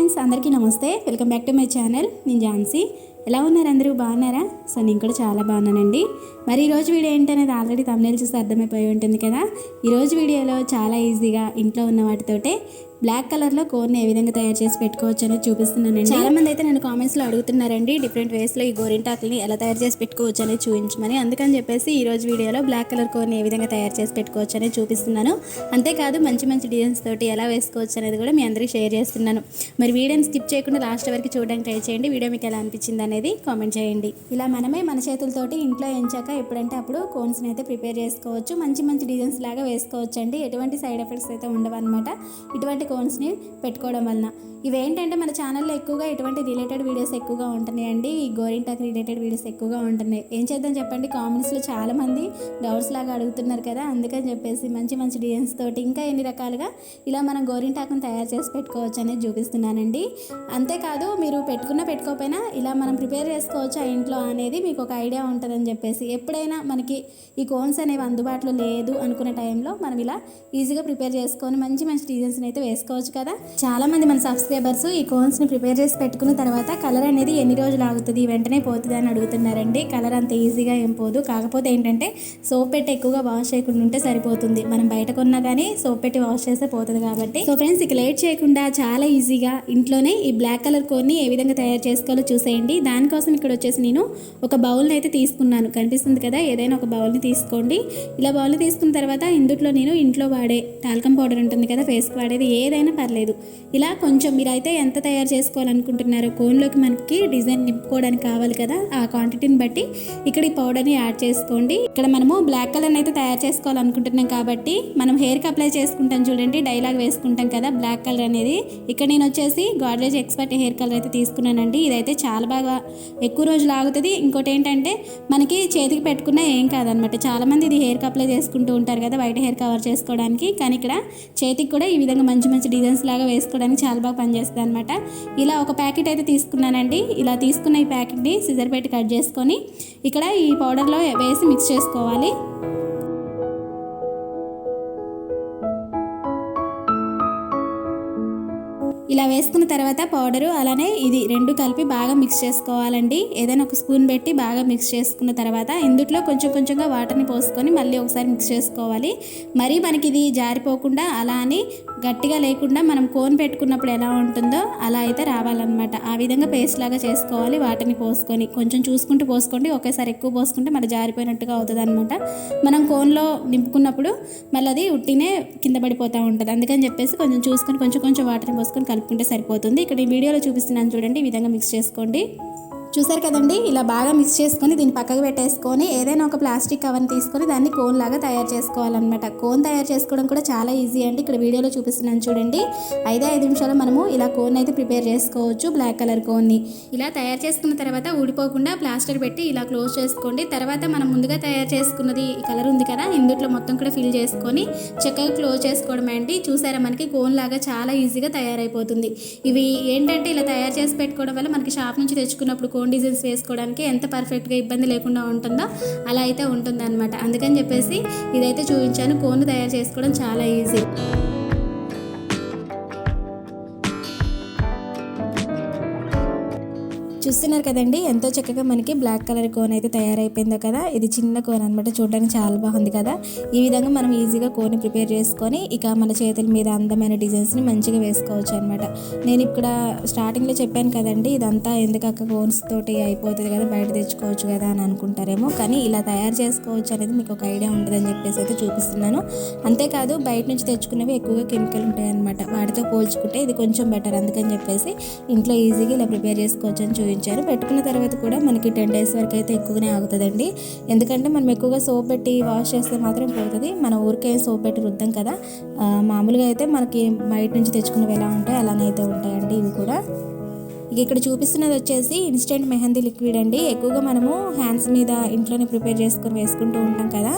Friends, అందరికీ నమస్తే. Welcome back to my channel. నేను ఝాన్సీ. ఎలా ఉన్నారు? అందరూ బాగున్నారా? సో నేను కూడా చాలా బాగున్నానండి. మరి ఈరోజు వీడియో ఏంటనేది ఆల్రెడీ థంబ్నెయిల్ చూసి అర్థమైపోయి ఉంటుంది కదా. ఈరోజు వీడియోలో చాలా ఈజీగా ఇంట్లో ఉన్న వాటితోటే బ్లాక్ కలర్లో కోన్ని ఏ విధంగా తయారు చేసి పెట్టుకోవచ్చు అనేది చూపిస్తున్నానండి. చాలా మంది అయితే నన్ను కామెంట్స్లో అడుగుతున్నారండి డిఫరెంట్ వేస్లో ఈ గోరింటాకుల్ని ఎలా తయారు చేసి పెట్టుకోవచ్చు అనేది చూపించమని. అందుకని చెప్పేసి ఈరోజు వీడియోలో బ్లాక్ కలర్ కోన్ని ఏ విధంగా తయారు చేసి పెట్టుకోవచ్చు అనేది చూపిస్తున్నాను. అంతేకాదు మంచి మంచి డిజైన్స్ తోటి ఎలా వేసుకోవచ్చు అనేది కూడా మీ అందరికీ షేర్ చేస్తున్నాను. మరి వీడియోని స్కిప్ చేయకుండా లాస్ట్ వరకు చూడడానికి ట్రై చేయండి. వీడియో మీకు ఎలా అనిపించింది అనేది కామెంట్ చేయండి. ఇలా మనమే మన చేతులతోటి ఇంట్లో ఎంచాక ఎప్పుడంటే అప్పుడు కోన్స్ని అయితే ప్రిపేర్ చేసుకోవచ్చు. మంచి మంచి డిజైన్స్ లాగా వేసుకోవచ్చు అండి. ఎటువంటి సైడ్ ఎఫెక్ట్స్ అయితే ఉండవు అనమాట ఇటువంటి కోన్స్ని పెట్టుకోవడం వలన. ఇవేంటంటే మన ఛానల్లో ఎక్కువగా ఇటువంటి రిలేటెడ్ వీడియోస్ ఎక్కువగా ఉంటున్నాయండి. ఈ గోరింటాకు రిలేటెడ్ వీడియోస్ ఎక్కువగా ఉంటున్నాయి. ఏం చేద్దాం చెప్పండి, కామెంట్స్లో చాలామంది డౌట్స్ లాగా అడుగుతున్నారు కదా. అందుకని చెప్పేసి మంచి మంచి డిజైన్స్ తోటి ఇంకా ఎన్ని రకాలుగా ఇలా మనం గోరింటాకును తయారు చేసి పెట్టుకోవచ్చు అనేది చూపిస్తున్నానండి. అంతేకాదు మీరు పెట్టుకోకపోయినా ఇలా మనం ప్రిపేర్ చేసుకోవచ్చు ఆ ఇంట్లో అనేది మీకు ఒక ఐడియా ఉంటుందని చెప్పేసి. ఎప్పుడైనా మనకి ఈ కోన్స్ అనేవి అందుబాటులో లేదు అనుకునే టైంలో మనం ఇలా ఈజీగా ప్రిపేర్ చేసుకొని మంచి మంచి డిజైన్స్ని అయితే వేసుకోవచ్చు కదా. చాలామంది మన సబ్స్క్రైబర్స్ ఈ కోన్స్ని ప్రిపేర్ చేసి పెట్టుకున్న తర్వాత కలర్ అనేది ఎన్ని రోజులు ఆగుతుంది, వెంటనే పోతుంది అని అడుగుతున్నారండి. కలర్ అంత ఈజీగా ఏం పోదు. కాకపోతే ఏంటంటే సోప్ పెట్టి ఎక్కువగా వాష్ చేయకుండా ఉంటే సరిపోతుంది. మనం బయట కొన్నా కానీ సోప్ పెట్టి వాష్ చేస్తే పోతుంది కాబట్టి. సో ఫ్రెండ్స్, ఇక లేట్ చేయకుండా చాలా ఈజీగా ఇంట్లోనే ఈ బ్లాక్ కలర్ కోన్ని ఏ విధంగా తయారు చేసుకోవాలో చూసేయండి. దానికోసం ఇక్కడ వచ్చేసి నేను ఒక బౌల్ని అయితే తీసుకున్నాను. కనిపిస్తుంది కదా, ఏదైనా ఒక బౌల్ని తీసుకోండి. ఇలా బౌల్ని తీసుకున్న తర్వాత ఇంట్లో వాడే టాల్కమ్ పౌడర్ ఉంటుంది కదా, ఫేస్కి వాడేది ఏదైనా పర్లేదు. ఇలా కొంచెం మీరైతే ఎంత తయారు చేసుకోవాలనుకుంటున్నారో కోన్లోకి మనకి డిజైన్ నింపుకోవడానికి కావాలి కదా, ఆ క్వాంటిటీని బట్టి ఇక్కడ ఈ పౌడర్ని యాడ్ చేసుకోండి. ఇక్కడ మనము బ్లాక్ కలర్ని అయితే తయారు చేసుకోవాలనుకుంటున్నాం కాబట్టి మనం హెయిర్కి అప్లై చేసుకుంటాం చూడండి, డైలాగ్ వేసుకుంటాం కదా బ్లాక్ కలర్ అనేది. ఇక్కడ నేను వచ్చేసి గాడ్రేజ్ ఎక్స్పర్ట్ హెయిర్ కలర్ అయితే తీసుకున్నానండి. ఇదైతే చాలా బాగా ఎక్కువ రోజులు ఆగుతుంది. ఇంకోటి ఏంటంటే మనకి చేతికి పెట్టుకున్నా ఏం కాదనమాట. చాలామంది ఇది హెయిర్కి అప్లై చేసుకుంటూ ఉంటారు కదా వైట్ హెయిర్ కవర్ చేసుకోవడానికి, కానీ ఇక్కడ చేతికి కూడా ఈ విధంగా మంచి మంచి డిజైన్స్ లాగా వేసుకోవడానికి చాలా బాగా పనిచేస్తుంది అనమాట. ఇలా ఒక ప్యాకెట్ అయితే తీసుకున్నానండి. ఇలా తీసుకున్న ఈ ప్యాకెట్ని సిజర్ పెట్టి కట్ చేసుకొని ఇక్కడ ఈ పౌడర్లో వేసి మిక్స్ చేసుకోవాలి. ఇలా వేసుకున్న తర్వాత పౌడరు అలానే ఇది రెండు కలిపి బాగా మిక్స్ చేసుకోవాలండి. ఏదైనా ఒక స్పూన్ పెట్టి బాగా మిక్స్ చేసుకున్న తర్వాత ఇందులో కొంచెం కొంచెంగా వాటర్ని పోసుకొని మళ్ళీ ఒకసారి మిక్స్ చేసుకోవాలి. మరీ మనకి ఇది జారిపోకుండా అలా అని గట్టిగా లేకుండా మనం కోన్ పెట్టుకున్నప్పుడు ఎలా ఉంటుందో అలా అయితే రావాలన్నమాట. ఆ విధంగా పేస్ట్ లాగా చేసుకోవాలి. వాటర్ని పోసుకొని కొంచెం చూసుకుంటూ పోసుకోండి. ఒకేసారి ఎక్కువ పోసుకుంటే మళ్ళీ జారిపోయినట్టుగా అవుతుంది అనమాట. మనం కోన్లో నింపుకున్నప్పుడు మళ్ళీ అది ఉట్టినే కింద పడిపోతూ ఉంటుంది. అందుకని చెప్పేసి కొంచెం చూసుకొని కొంచెం కొంచెం వాటర్ని పోసుకొని కలుపుకుంటే సరిపోతుంది. ఇక్కడ ఈ వీడియోలో చూపిస్తున్నాను చూడండి, ఈ విధంగా మిక్స్ చేసుకోండి. చూసారు కదండి, ఇలా బాగా మిక్స్ చేసుకొని దీన్ని పక్కకు పెట్టేసుకొని ఏదైనా ఒక ప్లాస్టిక్ కవర్ని తీసుకొని దాన్ని కోన్ లాగా తయారు చేసుకోవాలన్నమాట. కోన్ తయారు చేసుకోవడం కూడా చాలా ఈజీ అండి. ఇక్కడ వీడియోలో చూపిస్తున్నాను చూడండి. 5 నిమిషాలు మనము ఇలా కోన్ అయితే ప్రిపేర్ చేసుకోవచ్చు. బ్లాక్ కలర్ కోన్ని ఇలా తయారు చేసుకున్న తర్వాత ఊడిపోకుండా ప్లాస్టర్ పెట్టి ఇలా క్లోజ్ చేసుకోండి. తర్వాత మనం ముందుగా తయారు చేసుకున్నది కలర్ ఉంది కదా, ఇందులో మొత్తం కూడా ఫిల్ చేసుకొని చక్కగా క్లోజ్ చేసుకోవడం అండి. చూసారా, మనకి కోన్ లాగా చాలా ఈజీగా తయారైపోతుంది. ఇవి ఏంటంటే ఇలా తయారు చేసి పెట్టుకోవడం వల్ల మనకి షాప్ నుంచి తెచ్చుకున్నప్పుడు కోన్ డిజైన్స్ వేసుకోవడానికి ఎంత పర్ఫెక్ట్గా ఇబ్బంది లేకుండా ఉంటుందో అలా అయితే ఉంటుంది అనమాట. అందుకని చెప్పేసి ఇదైతే చూపించాను. కోన్ తయారు చేసుకోవడం చాలా ఈజీ. చూస్తున్నారు కదండి, ఎంతో చక్కగా మనకి బ్లాక్ కలర్ కోన్ అయితే తయారైపోయిందో కదా. ఇది చిన్న కోన్ అనమాట, చూడడానికి చాలా బాగుంది కదా. ఈ విధంగా మనం ఈజీగా కోన్ని ప్రిపేర్ చేసుకొని ఇక మన చేతుల మీద అందమైన డిజైన్స్ని మంచిగా వేసుకోవచ్చు అనమాట. నేను ఇక్కడ స్టార్టింగ్లో చెప్పాను కదండి, ఇదంతా ఎందుకక్క కోన్స్ తోటి అయిపోతుంది కదా, బయట తెచ్చుకోవచ్చు కదా అని అనుకుంటారేమో. కానీ ఇలా తయారు చేసుకోవచ్చు అనేది మీకు ఒక ఐడియా ఉంటుందని చెప్పేసి అయితే చూపిస్తున్నాను. అంతేకాదు బయట నుంచి తెచ్చుకునేవి ఎక్కువగా కెమికల్ ఉంటాయి అనమాట. వాటితో పోల్చుకుంటే ఇది కొంచెం బెటర్. అందుకని చెప్పేసి ఇంట్లో ఈజీగా ఇలా ప్రిపేర్ చేసుకోవచ్చు అని చూపించాను. పెట్టుకున్న తర్వాత కూడా మనకి 10 days వరకు అయితే ఎక్కువనే ఆగుతుందండి. ఎందుకంటే మనం ఎక్కువగా సోప్ పెట్టి వాష్ చేస్తే మాత్రం పోతుంది. మన ఊరికే సోప్ పెట్టి రుద్దాం కదా. మామూలుగా అయితే మనకి బయట నుంచి తెచ్చుకునేవి ఎలా ఉంటాయి అలానే అయితే ఉంటాయండి ఇవి కూడా. ఇక్కడ చూపిస్తున్నది వచ్చేసి ఇన్స్టెంట్ మెహందీ లిక్విడ్ అండి. ఎక్కువగా మనము హ్యాండ్స్ మీద ఇంట్లోనే ప్రిపేర్ చేసుకొని వేసుకుంటూ ఉంటాం కదా,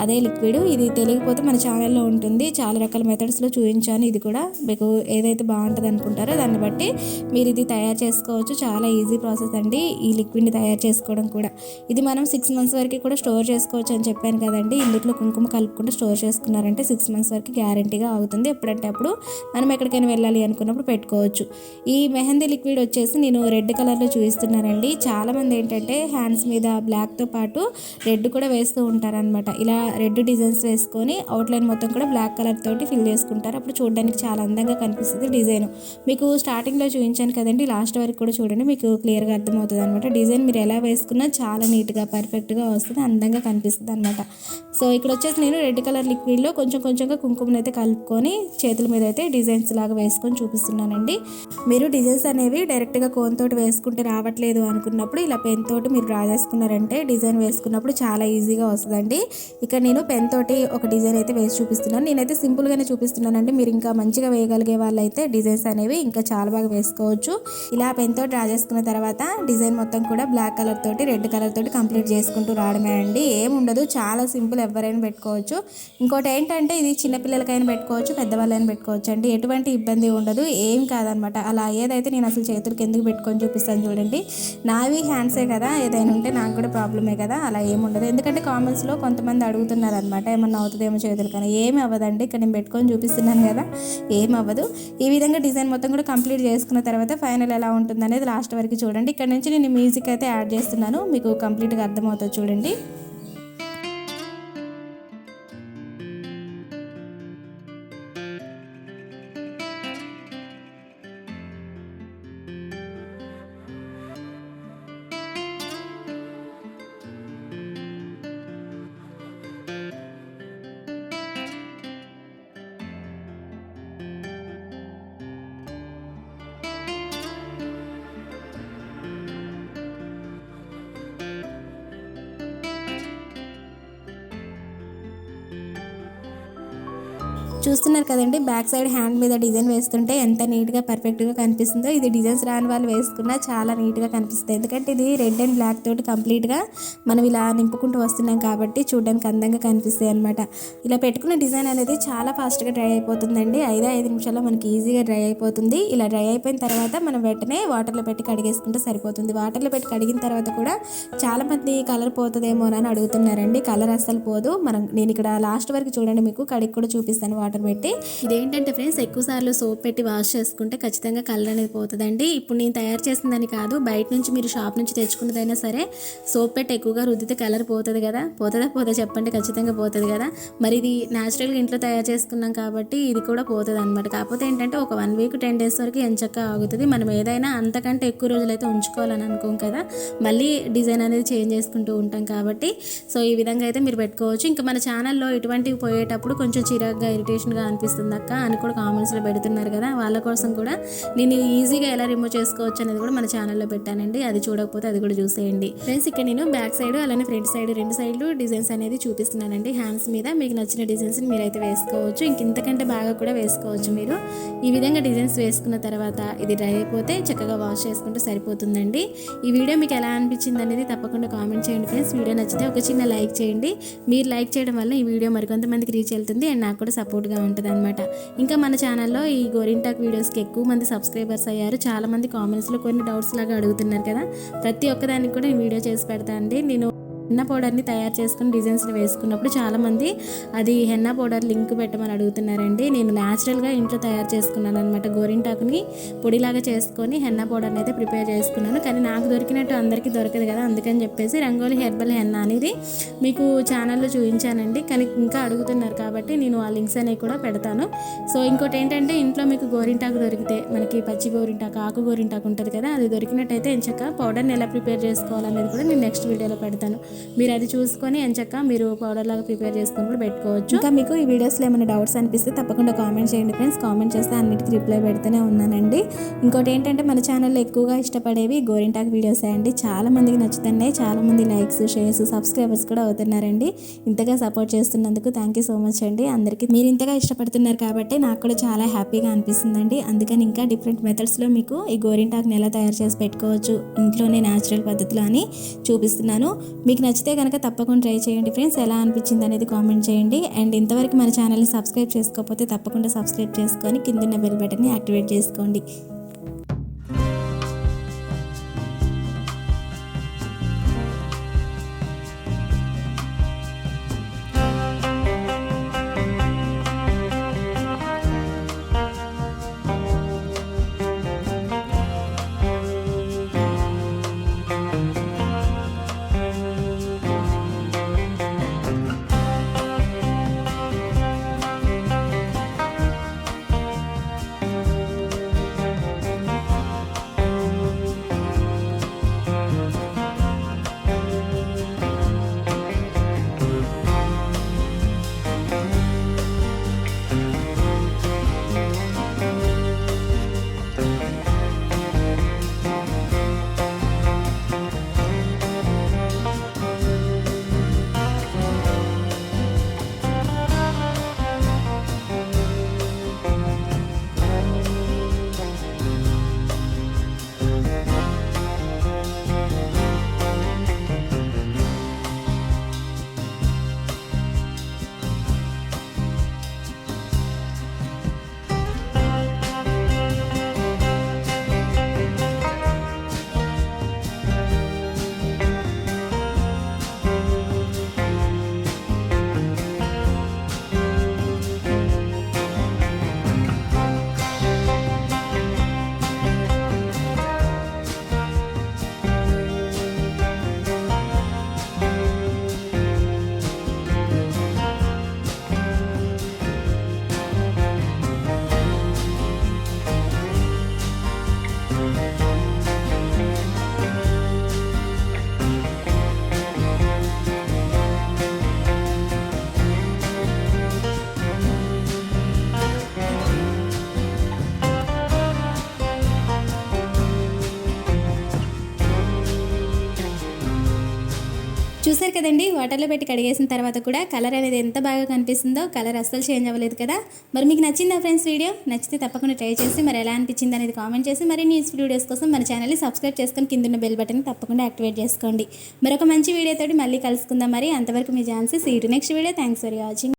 అదే లిక్విడ్. ఇది తెలియకపోతే మన ఛానల్లో ఉంటుంది, చాలా రకాల మెథడ్స్లో చూపించాను. ఇది కూడా మీకు ఏదైతే బాగుంటుంది అనుకుంటారో దాన్ని బట్టి మీరు ఇది తయారు చేసుకోవచ్చు. చాలా ఈజీ ప్రాసెస్ అండి ఈ లిక్విడ్ని తయారు చేసుకోవడం కూడా. ఇది మనం 6 months వరకు కూడా స్టోర్ చేసుకోవచ్చు అని చెప్పాను కదండి. ఇందులో కుంకుమ కలుపుకుంటూ స్టోర్ చేసుకున్నారంటే 6 months వరకు గ్యారంటీగా అవుతుంది. ఎప్పుడంటే అప్పుడు మనం ఎక్కడికైనా వెళ్ళాలి అనుకున్నప్పుడు పెట్టుకోవచ్చు. ఈ మెహందీ లిక్విడ్ వచ్చేసి నేను రెడ్ కలర్లో చూపిస్తున్నానండి. చాలామంది ఏంటంటే హ్యాండ్స్ మీద బ్లాక్తో పాటు రెడ్ కూడా వేస్తూ ఉంటారనమాట. ఇలా రెడ్ డిజైన్స్ వేసుకొని అవుట్లైన్ మొత్తం కూడా బ్లాక్ కలర్ తోటి ఫిల్ చేసుకుంటారు. అప్పుడు చూడడానికి చాలా అందంగా కనిపిస్తుంది డిజైన్. మీకు స్టార్టింగ్లో చూపించాను కదండి, లాస్ట్ వరకు కూడా చూడండి, మీకు క్లియర్గా అర్థమవుతుంది అనమాట. డిజైన్ మీరు ఎలా వేసుకున్నా చాలా నీట్గా పర్ఫెక్ట్గా వస్తుంది, అందంగా కనిపిస్తుంది అనమాట. సో ఇక్కడ వచ్చేసి నేను రెడ్ కలర్ లిక్విడ్లో కొంచెంగా కుంకుమని అయితే కలుపుకొని చేతుల మీద అయితే డిజైన్స్ లాగా వేసుకొని చూపిస్తున్నానండి. మీరు డిజైన్స్ అనేవి డైరెక్ట్గా కోన్ తోటి వేసుకుంటే రావట్లేదు అనుకున్నప్పుడు ఇలా పెన్ తోటి మీరు డ్రా చేసుకున్నారంటే డిజైన్ వేసుకున్నప్పుడు చాలా ఈజీగా వస్తుందండి. ఇక్కడ నేను పెన్ తోటి ఒక డిజైన్ అయితే వేసి చూపిస్తున్నాను. నేనైతే సింపుల్గానే చూపిస్తున్నానండి. మీరు ఇంకా మంచిగా వేయగలిగే వాళ్ళైతే డిజైన్స్ అనేవి ఇంకా చాలా బాగా వేసుకోవచ్చు. ఇలా పెన్ తోటి డ్రా చేసుకున్న తర్వాత డిజైన్ మొత్తం కూడా బ్లాక్ కలర్ తోటి రెడ్ కలర్ తోటి కంప్లీట్ చేసుకుంటూ రావడమే అండి. ఏముండదు, చాలా సింపుల్, ఎవరైనా పెట్టుకోవచ్చు. ఇంకోటి ఏంటంటే ఇది చిన్నపిల్లలకైనా పెట్టుకోవచ్చు, పెద్దవాళ్ళైనా పెట్టుకోవచ్చు అండి. ఎటువంటి ఇబ్బంది ఉండదు, ఏం కాదనమాట. అలా ఏదైతే నేను అసలు చేతులకి ఎందుకు పెట్టుకొని చూపిస్తాను చూడండి. నావి హ్యాండ్సే కదా, ఏదైనా ఉంటే నాకు కూడా ప్రాబ్లమే కదా, అలా ఏముండదు. ఎందుకంటే కామెంట్స్లో కొంతమంది అడుగుతున్నారు అనమాట, ఏమన్నా అవుతుందేమో చేతులు, కానీ ఏమి అవ్వదండి. ఇక్కడ నేను పెట్టుకొని చూపిస్తున్నాను కదా, ఏం అవ్వదు. ఈ విధంగా డిజైన్ మొత్తం కూడా కంప్లీట్ చేసుకున్న తర్వాత ఫైనల్ ఎలా ఉంటుంది అనేది లాస్ట్ వరకు చూడండి. ఇక్కడ నుంచి నేను మ్యూజిక్ అయితే యాడ్ చేస్తున్నాను, మీకు కంప్లీట్గా అర్థమవుతుంది చూడండి. చూస్తున్నారు కదండి, బ్యాక్ సైడ్ హ్యాండ్ మీద డిజైన్ వేస్తుంటే ఎంత నీట్గా పర్ఫెక్ట్గా కనిపిస్తుందో. ఇది డిజైన్స్ రాని వాళ్ళు వేసుకున్నా చాలా నీట్గా కనిపిస్తుంది. ఎందుకంటే ఇది రెడ్ అండ్ బ్లాక్ తోటి కంప్లీట్గా మనం ఇలా నింపుకుంటూ వస్తున్నాం కాబట్టి చూడడానికి అందంగా కనిపిస్తాయి అనమాట. ఇలా పెట్టుకున్న డిజైన్ అనేది చాలా ఫాస్ట్గా డ్రై అయిపోతుందండి. 5 నిమిషాల్లో మనకి ఈజీగా డ్రై అయిపోతుంది. ఇలా డ్రై అయిపోయిన తర్వాత మనం వెంటనే వాటర్లో పెట్టి కడిగేసుకుంటే సరిపోతుంది. వాటర్లో పెట్టి కడిగిన తర్వాత కూడా చాలామంది కలర్ పోతుందేమో అని అడుగుతున్నారండి. కలర్ అస్సలు పోదు. నేను ఇక్కడ లాస్ట్ వరకు చూడండి, మీకు కడిగి కూడా చూపిస్తాను వాటర్ పెట్టి. ఇదేంటంటే ఫ్రెండ్స్, ఎక్కువ సార్లు సోప్ పెట్టి వాష్ చేసుకుంటే ఖచ్చితంగా కలర్ అనేది పోతుందండి. ఇప్పుడు నేను తయారు చేసిందని కాదు, బయట నుంచి మీరు షాప్ నుంచి తెచ్చుకున్నదైనా సరే సోప్ పెట్టి ఎక్కువగా రుద్దితే కలర్ పోతుంది కదా. పోతుందా చెప్పండి, ఖచ్చితంగా పోతుంది కదా. మరి ఇది న్యాచురల్గా ఇంట్లో తయారు చేసుకున్నాం కాబట్టి ఇది కూడా పోతుంది అనమాట. కాకపోతే ఏంటంటే ఒక 1 week 10 days వరకు ఎంచక్క ఆగుతుంది. మనం ఏదైనా అంతకంటే ఎక్కువ రోజులైతే ఉంచుకోవాలని అనుకోం కదా, మళ్ళీ డిజైన్ అనేది చేంజ్ చేసుకుంటూ ఉంటాం కాబట్టి. సో ఈ విధంగా అయితే మీరు పెట్టుకోవచ్చు. ఇంకా మన ఛానల్లో ఇటువంటివి పోయేటప్పుడు కొంచెం చిరాగ్గా ఇరిటేషన్గా అనిపిస్తుంది అక్క అని కూడా కామెంట్స్లో పెడుతున్నారు కదా, వాళ్ళ కోసం కూడా నేను ఈజీగా ఎలా రిమూవ్ చేసుకోవచ్చు అనేది కూడా మన ఛానల్లో పెట్టానండి. అది చూడకపోతే అది కూడా చూసేయండి ఫ్రెండ్స్. ఇక్కడ నేను బ్యాక్ సైడ్ అలానే ఫ్రంట్ సైడ్ 2 సైడ్లు డిజైన్స్ అనేది చూపిస్తున్నానండి. హ్యాండ్స్ మీద మీకు నచ్చిన డిజైన్స్ని మీరైతే వేసుకోవచ్చు, ఇంతకంటే బాగా కూడా వేసుకోవచ్చు మీరు. ఈ విధంగా డిజైన్స్ వేసుకున్న తర్వాత ఇది డ్రై అయిపోతే చక్కగా వాష్ చేసుకుంటే సరిపోతుందండి. ఈ వీడియో మీకు ఎలా అనిపించింది అనేది తప్పకుండా కామెంట్ చేయండి ఫ్రెండ్స్. వీడియో నచ్చితే ఒక చిన్న లైక్ చేయండి. మీరు లైక్ చేయడం వల్ల ఈ వీడియో మరికొంతమందికి రీచ్ వెళ్తుంది అండ్ నాకు కూడా సపోర్ట్గా ఉంటుంది అనమాట. ఇంకా మన ఛానల్లో ఈ గోరింటాక్ వీడియోస్కి ఎక్కువ మంది సబ్స్క్రైబర్స్ అయ్యారు. చాలామంది కామెంట్స్లో కొన్ని డౌట్స్ లాగా అడుగుతున్నారు కదా, ప్రతి ఒక్కదానికి కూడా నేను వీడియో చేసి పెడతాను అండి. నేను హెన్నా పౌడర్ని తయారు చేసుకుని డిజైన్స్ని వేసుకున్నప్పుడు చాలామంది అది హెన్నా పౌడర్ లింక్ పెట్టమని అడుగుతున్నారండి. నేను న్యాచురల్గా ఇంట్లో తయారు చేసుకున్నాను అనమాట. గోరింటాకుని పొడిలాగా చేసుకొని హెన్నా పౌడర్ని అయితే ప్రిపేర్ చేసుకున్నాను. కానీ నాకు దొరికినట్టు అందరికీ దొరకదు కదా, అందుకని చెప్పేసి రంగోలీ హెర్బల్ హెన్నా అనేది మీకు ఛానల్లో చూపించానండి. కానీ ఇంకా అడుగుతున్నారు కాబట్టి నేను ఆ లింక్స్ అనేవి కూడా పెడతాను. సో ఇంకోటి ఏంటంటే, ఇంట్లో మీకు గోరింటాకు దొరికితే, మనకి పచ్చి గోరింటాకు, ఆకు గోరింటాకు ఉంటుంది కదా, అది దొరికినట్టయితే ఎంచక్క పౌడర్ని ఎలా ప్రిపేర్ చేసుకోవాలనేది కూడా నేను నెక్స్ట్ వీడియోలో పెడతాను. మీరు అది చూసుకొని ఎంచక్క మీరు పౌడర్ లాగా ప్రిపేర్ చేసుకుని కూడా పెట్టుకోవచ్చు. ఇంకా మీకు ఈ వీడియోస్లో ఏమైనా డౌట్స్ అనిపిస్తే తప్పకుండా కామెంట్ చేయండి ఫ్రెండ్స్. కామెంట్ చేస్తే అన్నిటికీ రిప్లై పెడుతూనే ఉన్నానండి. ఇంకోటి ఏంటంటే మన ఛానల్లో ఎక్కువగా ఇష్టపడేవి గోరింటాకు వీడియోస్ అండి. చాలా మందికి నచ్చుతున్నాయి, చాలా మంది లైక్స్, షేర్స్, సబ్స్క్రైబర్స్ కూడా అవుతున్నారండి. ఇంతగా సపోర్ట్ చేస్తున్నందుకు థ్యాంక్ యూ సో మచ్ అండి. అందరికీ మీరు ఇంతగా ఇష్టపడుతున్నారు కాబట్టి నాకు కూడా చాలా హ్యాపీగా అనిపిస్తుందండి. అందుకని ఇంకా డిఫరెంట్ మెథడ్స్లో మీకు ఈ గోరింటాకుని ఎలా తయారు చేసి పెట్టుకోవచ్చు ఇంట్లోనే న్యాచురల్ పద్ధతిలో అని చూపిస్తున్నాను. మీకు నచ్చితే కనుక తప్పకుండా ట్రై చేయండి ఫ్రెండ్స్. ఎలా అనిపించింది అనేది కామెంట్ చేయండి. అండ్ ఇంతవరకు మన ఛానల్ని సబ్స్క్రైబ్ చేసుకోకపోతే తప్పకుండా సబ్స్క్రైబ్ చేసుకొని కిందున్న బెల్ బటన్ని యాక్టివేట్ చేసుకోండి. చూసారు కదండి, వాటర్లో పెట్టి కడిగేసిన తర్వాత కూడా కలర్ అనేది ఎంత బాగా కనిపిస్తుందో. కలర్ అస్సలు చేంజ్ అవ్వలేదు కదా. మరి మీకు నచ్చిందా ఫ్రెండ్స్ వీడియో? నచ్చితే తప్పకుండా ట్రై చేసి మరి ఎలా అనిపించింది అనేది కామెంట్ చేసి మరి న్యూస్ వీడియోస్ కోసం మన ఛానల్ని సబ్స్క్రైబ్ చేసుకొని కింద బెల్ బటన్ తప్పకుండా యాక్టివేట్ చేసుకోండి. మరొక మంచి వీడియోతోటి మళ్ళీ కలుసుకుందాం. మరి అంతవరకు మీ Jhansi. See you to next video. Thanks for watching.